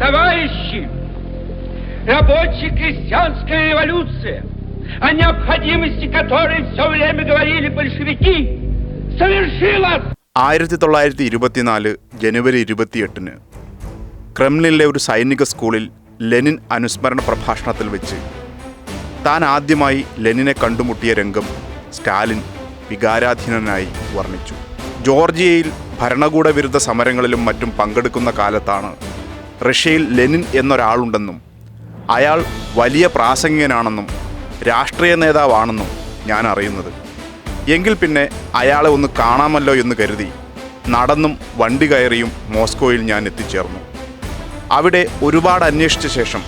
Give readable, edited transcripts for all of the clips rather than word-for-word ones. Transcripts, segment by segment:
Товарищи, рабоче-крестьянская революция, о необходимости которой все время говорили большевики, совершилась. 1924 ജനുവരി 28 ക്രെംലിനിലെ ഒരു സൈനിക സ്കൂളിൽ ലെനിൻ അനുസ്മരണ പ്രഭാഷണത്തിൽ വെച്ച് താൻ ആദ്യമായി ലെനിനെ കണ്ടുമുട്ടിയ രംഗം സ്റ്റാലിൻ വികാരാധീനനായി വർണ്ണിച്ചു. ജോർജിയയിൽ ഭരണകൂട വിരുദ്ധ സമരങ്ങളിലും മറ്റും പങ്കെടുക്കുന്ന കാലത്താണ് റഷ്യയിൽ ലെനിൻ എന്നൊരാളുണ്ടെന്നും അയാൾ വലിയ പ്രാസംഗികനാണെന്നും രാഷ്ട്രീയ നേതാവാണെന്നും ഞാൻ അറിയുന്നത്. എങ്കിൽ പിന്നെ അയാളെ ഒന്ന് കാണാമല്ലോ എന്ന് കരുതി നടന്നും വണ്ടി കയറിയും മോസ്കോയിൽ ഞാൻ എത്തിച്ചേർന്നു. അവിടെ ഒരുപാട് അന്വേഷിച്ച ശേഷം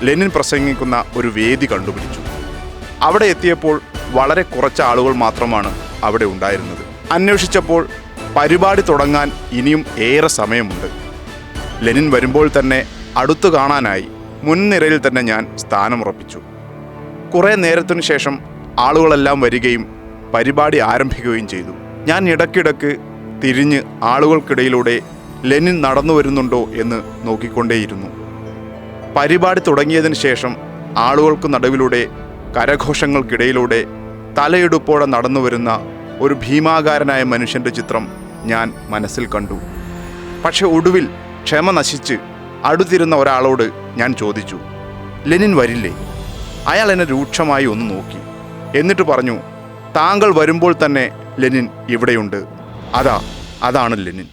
ലെനിൻ പ്രസംഗിക്കുന്ന ഒരു വേദി കണ്ടുപിടിച്ചു. അവിടെ എത്തിയപ്പോൾ വളരെ കുറച്ച് ആളുകൾ മാത്രമാണ് അവിടെ ഉണ്ടായിരുന്നത്. അന്വേഷിച്ചപ്പോൾ പരിപാടി തുടങ്ങാൻ ഇനിയും ഏറെ സമയമുണ്ട്. ലെനിൻ വരുമ്പോൾ തന്നെ അടുത്തു കാണാനായി മുൻനിരയിൽ തന്നെ ഞാൻ സ്ഥാനമുറപ്പിച്ചു. കുറേ നേരത്തിനു ശേഷം ആളുകളെല്ലാം വരികയും പരിപാടി ആരംഭിക്കുകയും ചെയ്തു. ഞാൻ ഇടയ്ക്കിടയ്ക്ക് തിരിഞ്ഞ് ആളുകൾക്കിടയിലൂടെ ലെനിൻ നടന്നു വരുന്നുണ്ടോ എന്ന് നോക്കിക്കൊണ്ടേയിരുന്നു. പരിപാടി തുടങ്ങിയതിന് ശേഷം ആളുകൾക്ക് നടുവിലൂടെ കരഘോഷങ്ങൾക്കിടയിലൂടെ തലയെടുപ്പോടെ നടന്നു വരുന്ന ഒരു ഭീമാകാരനായ മനുഷ്യൻ്റെ ചിത്രം ഞാൻ മനസ്സിൽ കണ്ടു. പക്ഷെ ഒടുവിൽ ക്ഷമ നശിച്ച് അടുത്തിരുന്ന ഒരാളോട് ഞാൻ ചോദിച്ചു, ലെനിൻ വരില്ലേ? അയാൾ എന്നെ രൂക്ഷമായി ഒന്ന് നോക്കി. എന്നിട്ട് പറഞ്ഞു, താങ്കൾ വരുമ്പോൾ തന്നെ ലെനിൻ ഇവിടെയുണ്ട്. അതാണ് ലെനിൻ.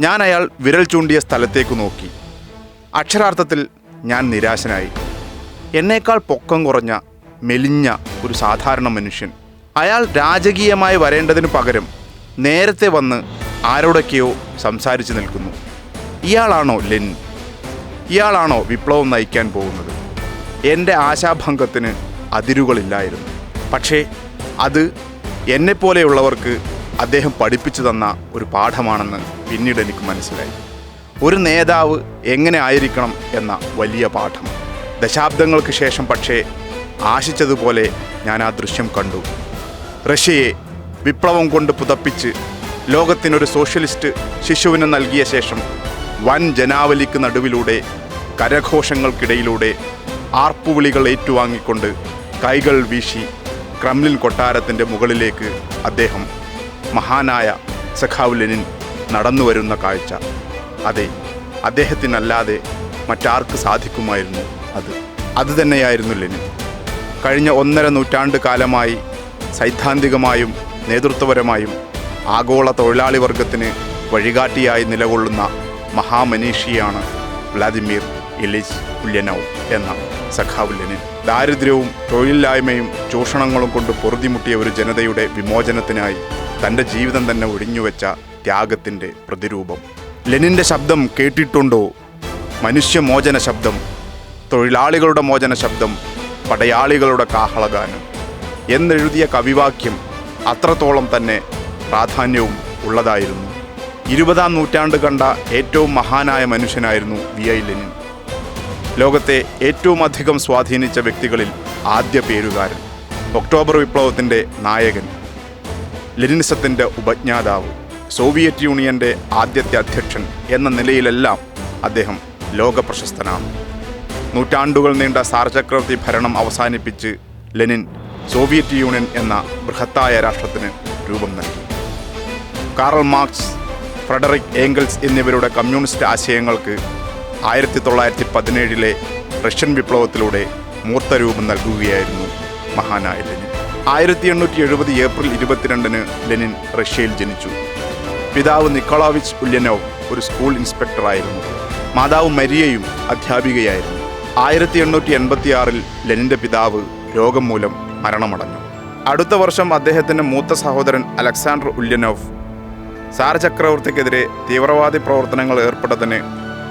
ഞാൻ അയാൾ വിരൽ ചൂണ്ടിയ സ്ഥലത്തേക്ക് നോക്കി. അക്ഷരാർത്ഥത്തിൽ ഞാൻ നിരാശനായി. എന്നേക്കാൾ പൊക്കം കുറഞ്ഞ മെലിഞ്ഞ ഒരു സാധാരണ മനുഷ്യൻ. അയാൾ രാജകീയമായി വരേണ്ടതിന് പകരം നേരത്തെ വന്ന് ആരോടൊക്കെയോ സംസാരിച്ച് നിൽക്കുന്നു. ഇയാളാണോ ലെനിൻ? ഇയാളാണോ വിപ്ലവം നയിക്കാൻ പോകുന്നത്? എൻ്റെ ആശാഭംഗത്തിന് അതിരുകളില്ലായിരുന്നു. പക്ഷേ അത് എന്നെപ്പോലെയുള്ളവർക്ക് അദ്ദേഹം പഠിപ്പിച്ചു തന്ന ഒരു പാഠമാണെന്ന് പിന്നീട് എനിക്ക് മനസ്സിലായി. ഒരു നേതാവ് എങ്ങനെ ആയിരിക്കണം എന്ന വലിയ പാഠം. ദശാബ്ദങ്ങൾക്ക് ശേഷം പക്ഷേ ആശിച്ചതുപോലെ ഞാൻ ആ ദൃശ്യം കണ്ടു. റഷ്യയെ വിപ്ലവം കൊണ്ട് പുതപ്പിച്ച് ലോകത്തിനൊരു സോഷ്യലിസ്റ്റ് ശിശുവിന് നൽകിയ ശേഷം വൻ ജനാവലിക്ക് നടുവിലൂടെ കരഘോഷങ്ങൾക്കിടയിലൂടെ ആർപ്പുവിളികൾ ഏറ്റുവാങ്ങിക്കൊണ്ട് കൈകൾ വീശി ക്രെംലിൻ കൊട്ടാരത്തിൻ്റെ മുകളിലേക്ക് അദ്ദേഹം മഹാനായ സഖാവ് ലെനിൻ നടന്നു വരുന്ന കാഴ്ച. അതെ, അദ്ദേഹത്തിനല്ലാതെ മറ്റാർക്ക് സാധിക്കുമായിരുന്നു അത് തന്നെയായിരുന്നു ലെനിൻ. കഴിഞ്ഞ 1.5 നൂറ്റാണ്ട് കാലമായി സൈദ്ധാന്തികമായും നേതൃത്വപരമായും ആഗോള തൊഴിലാളി വർഗത്തിന് വഴികാട്ടിയായി നിലകൊള്ളുന്ന മഹാമനീഷിയാണ് വ്ളാദിമിർ ഇലിച്ച് ഉല്യനോവ് എന്ന സഖാവ് ലെനിൻ. ദാരിദ്ര്യവും തൊഴിലില്ലായ്മയും ചൂഷണങ്ങളും കൊണ്ട് പൊറുതിമുട്ടിയ ഒരു ജനതയുടെ വിമോചനത്തിനായി തൻ്റെ ജീവിതം തന്നെ ഒഴിഞ്ഞുവെച്ച ത്യാഗത്തിൻ്റെ പ്രതിരൂപം. ലെനിൻ്റെ ശബ്ദം കേട്ടിട്ടുണ്ടോ? മനുഷ്യമോചന ശബ്ദം, തൊഴിലാളികളുടെ മോചന ശബ്ദം, പടയാളികളുടെ കാഹളഗാനം എന്നെഴുതിയ കവിവാക്യം അത്രത്തോളം തന്നെ പ്രാധാന്യവും ഉള്ളതായിരുന്നു. 20-ാം നൂറ്റാണ്ട് കണ്ട ഏറ്റവും മഹാനായ മനുഷ്യനായിരുന്നു വി.ഐ. ലെനിൻ. ലോകത്തെ ഏറ്റവും അധികം സ്വാധീനിച്ച വ്യക്തികളിൽ ആദ്യ പേരുകാരൻ, ഒക്ടോബർ വിപ്ലവത്തിൻ്റെ നായകൻ, ലെനിനിസത്തിൻ്റെ ഉപജ്ഞാതാവ്, സോവിയറ്റ് യൂണിയൻ്റെ ആദ്യത്തെ അധ്യക്ഷൻ എന്ന നിലയിലെല്ലാം അദ്ദേഹം ലോകപ്രശസ്തനാണ്. നൂറ്റാണ്ടുകൾ നീണ്ട സാർ ചക്രവർത്തി ഭരണം അവസാനിപ്പിച്ച് ലെനിൻ സോവിയറ്റ് യൂണിയൻ എന്ന ബൃഹത്തായ രാഷ്ട്രത്തിന് രൂപം നൽകി. കാറൽ മാർക്സ്, ഫ്രെഡറിക് ഏംഗൽസ് എന്നിവരുടെ കമ്മ്യൂണിസ്റ്റ് ആശയങ്ങൾക്ക് 1917 റഷ്യൻ വിപ്ലവത്തിലൂടെ മൂർത്തരൂപം നൽകുകയായിരുന്നു മഹാനായ ലെനിൻ. 1870 ഏപ്രിൽ 22 ലെനിൻ റഷ്യയിൽ ജനിച്ചു. പിതാവ് നിക്കോളാവിച്ച് ഉല്യനോവ് ഒരു സ്കൂൾ ഇൻസ്പെക്ടറായിരുന്നു. മാതാവ് മരിയയും അധ്യാപികയായിരുന്നു. 1886 ലെനിൻ്റെ പിതാവ് രോഗം മൂലം മരണമടഞ്ഞു. അടുത്ത വർഷം അദ്ദേഹത്തിൻ്റെ മൂത്ത സഹോദരൻ അലക്സാണ്ടർ ഉല്യനോവ് സാർ ചക്രവർത്തിക്കെതിരെ തീവ്രവാദി പ്രവർത്തനങ്ങൾ ഏർപ്പെട്ടതിന്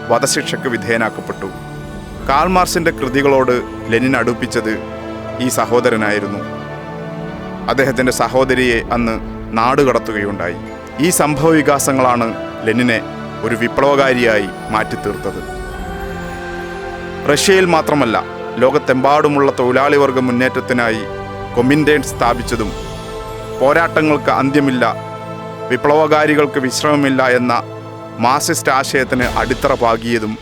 വധശിക്ഷയ്ക്ക് വിധേയനാക്കപ്പെട്ടു. കാൾ മാർക്സിൻ്റെ കൃതികളോട് ലെനിൻ അടുപ്പിച്ചത് ഈ സഹോദരനായിരുന്നു. അദ്ദേഹത്തിൻ്റെ സഹോദരിയെ അന്ന് നാടുകടത്തുകയുണ്ടായി. ഈ സംഭവ വികാസങ്ങളാണ് ലെനിനെ ഒരു വിപ്ലവകാരിയായി മാറ്റിത്തീർത്തത്. റഷ്യയിൽ മാത്രമല്ല, ലോകത്തെമ്പാടുമുള്ള തൊഴിലാളി വർഗ മുന്നേറ്റത്തിനായി കൊമിൻഡേൻ സ്ഥാപിച്ചതും പോരാട്ടങ്ങൾക്ക് അന്ത്യമില്ല, വിപ്ലവകാരികൾക്ക് വിശ്രമമില്ല എന്ന മാർക്സിസ്റ്റ് ആശയത്തിന് അടിത്തറ പാകിയതും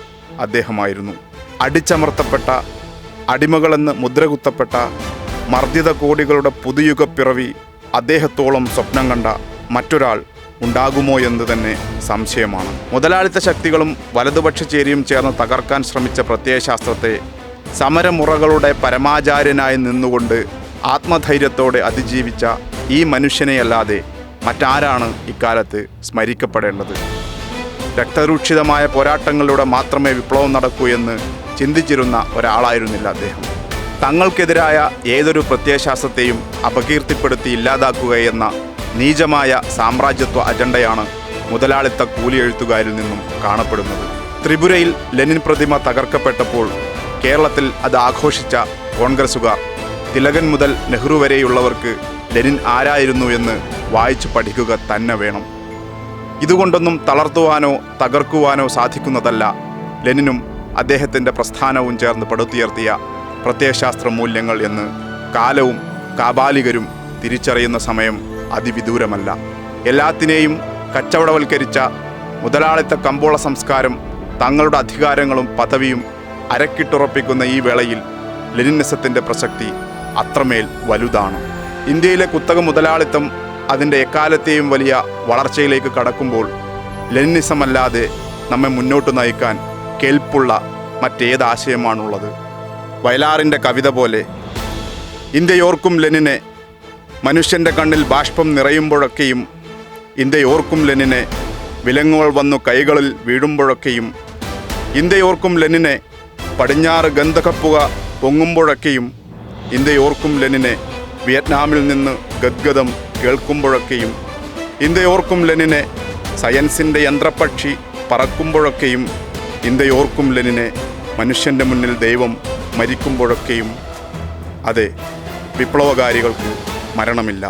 അദ്ദേഹമായിരുന്നു. അടിച്ചമർത്തപ്പെട്ട, അടിമകളെന്ന് മുദ്രകുത്തപ്പെട്ട മർദ്ദിത കോടികളുടെ പുതുയുഗപ്പിറവി അദ്ദേഹത്തോളം സ്വപ്നം കണ്ട മറ്റൊരാൾ ഉണ്ടാകുമോ എന്ന് തന്നെ സംശയമാണ്. മുതലാളിത്ത ശക്തികളും വലതുപക്ഷ ചേരിയും ചേർന്ന് തകർക്കാൻ ശ്രമിച്ച പ്രത്യയശാസ്ത്രത്തെ സമരമുറകളുടെ പരമാചാര്യനായി നിന്നുകൊണ്ട് ആത്മധൈര്യത്തോടെ അതിജീവിച്ച ഈ മനുഷ്യനെയല്ലാതെ മറ്റാരാണ് ഇക്കാലത്ത് സ്മരിക്കപ്പെടേണ്ടത്? രക്തരൂക്ഷിതമായ പോരാട്ടങ്ങളിലൂടെ മാത്രമേ വിപ്ലവം നടക്കൂ എന്ന് ചിന്തിച്ചിരുന്ന ഒരാളായിരുന്നില്ല അദ്ദേഹം. തങ്ങൾക്കെതിരായ ഏതൊരു പ്രത്യയശാസ്ത്രത്തെയും അപകീർത്തിപ്പെടുത്തി ഇല്ലാതാക്കുകയെന്ന നീചമായ സാമ്രാജ്യത്വ അജണ്ടയാണ് മുതലാളിത്ത കൂലിയെഴുത്തുകാരിൽ നിന്നും കാണപ്പെടുന്നത്. ത്രിപുരയിൽ ലെനിൻ പ്രതിമ തകർക്കപ്പെട്ടപ്പോൾ കേരളത്തിൽ അത് ആഘോഷിച്ച കോൺഗ്രസുകാർ തിലകൻ മുതൽ നെഹ്റു വരെയുള്ളവർക്ക് ലെനിൻ ആരായിരുന്നു എന്ന് വായിച്ചു പഠിക്കുക തന്നെ വേണം. ഇതുകൊണ്ടൊന്നും തളർത്തുവാനോ തകർക്കുവാനോ സാധിക്കുന്നതല്ല ലെനിനും അദ്ദേഹത്തിൻ്റെ പ്രസ്ഥാനവും ചേർന്ന് പടുത്തുയർത്തിയ പ്രത്യയശാസ്ത്ര മൂല്യങ്ങൾ എന്ന് കാലവും കാബാലികരും തിരിച്ചറിയുന്ന സമയം അതിവിദൂരമല്ല. എല്ലാത്തിനെയും കച്ചവടവൽക്കരിച്ച മുതലാളിത്ത കമ്പോള സംസ്കാരം തങ്ങളുടെ അധികാരങ്ങളും പദവിയും അരക്കിട്ടുറപ്പിക്കുന്ന ഈ വേളയിൽ ലെനിനിസത്തിൻ്റെ പ്രസക്തി അത്രമേൽ വലുതാണ്. ഇന്ത്യയിലെ കുത്തക മുതലാളിത്തം അതിൻ്റെ എക്കാലത്തെയും വലിയ വളർച്ചയിലേക്ക് കടക്കുമ്പോൾ ലെനിനിസമല്ലാതെ നമ്മെ മുന്നോട്ട് നയിക്കാൻ കെൽപ്പുള്ള മറ്റേതാശയമാണുള്ളത്? വയലാറിൻ്റെ കവിത പോലെ ഇന്ത്യയോർക്കും ലെനിനെ, മനുഷ്യൻ്റെ കണ്ണിൽ ബാഷ്പം നിറയുമ്പോഴൊക്കെയും ഇന്ത്യയോർക്കും ലെനിനെ, വിലങ്ങുകൾ വന്നു കൈകളിൽ വീഴുമ്പോഴൊക്കെയും ഇന്ത്യയോർക്കും ലെനിനെ, പടിഞ്ഞാറ് ഗന്ധകപ്പുക പൊങ്ങുമ്പോഴൊക്കെയും ഇന്ത്യയോർക്കും ലെനിനെ, വിയറ്റ്നാമിൽ നിന്ന് ഗദ്ഗതം കേൾക്കുമ്പോഴൊക്കെയും ഇന്ത്യയോർക്കും ലെനിനെ, സയൻസിൻ്റെ യന്ത്രപക്ഷി പറക്കുമ്പോഴൊക്കെയും ഇന്ത്യയോർക്കും ലെനിനെ, മനുഷ്യൻ്റെ മുന്നിൽ ദൈവം മരിക്കുമ്പോഴൊക്കെയും. അതെ, വിപ്ലവകാരികൾക്ക് മരണമില്ല.